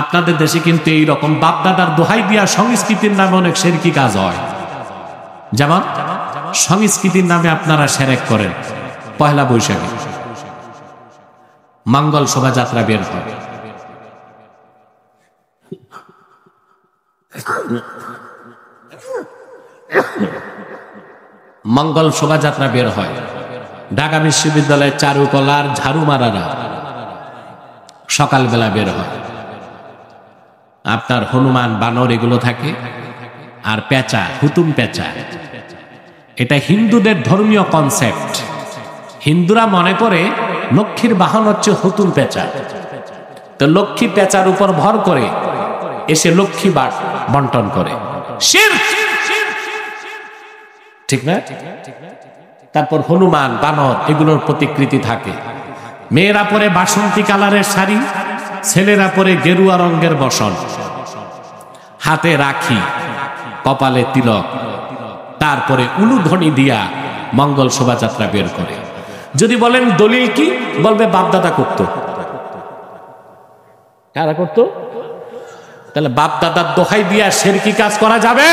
আপনাদের দেশে কিন্তু এইরকম বাপদাদার দোহাই দিয়া সংস্কৃতির নামে অনেক শিরকি কাজ হয়। যেমন সংস্কৃতির নামে আপনারা শিরক করেন। পয়লা বৈশাখে মঙ্গল শোভাযাত্রা বের হয়, মঙ্গল শোভাযাত্রা বের হয়, ঢাকা বিশ্ববিদ্যালয়ের চারুকলার ঝাড়ু মারারা সকালবেলা বের হয়। আপনার হনুমান বানর এগুলো থাকে, আর পেঁচা, হুতুম পেঁচা, এটা হিন্দুদের ধর্মীয় কনসেপ্ট। হিন্দুরা মনে করে লক্ষ্মীর বাহন হচ্ছে হুতুম পেঁচা, তো লক্ষ্মী পেঁচার উপর ভর করে এসে লক্ষ্মী বন্টন করে, শিরক, ঠিক না? তারপর হনুমান বানর এগুলোর প্রতিকৃতি থাকে। মেয়েরা পরে বাসন্তী কালারের শাড়ি, ছেলেরা পরে গেরুয়া রঙের বসন, হাতে রাখি, কপালে তিলক, তারপরে উলুধ্বনি দিয়া মঙ্গল শোভাযাত্রা বের করে। যদি বলেন দলিল কি, বলবে বাপদাদা করত। কারা করত? তাহলে বাপদাদার দোহাই দিয়া শিরকি কাজ করা যাবে?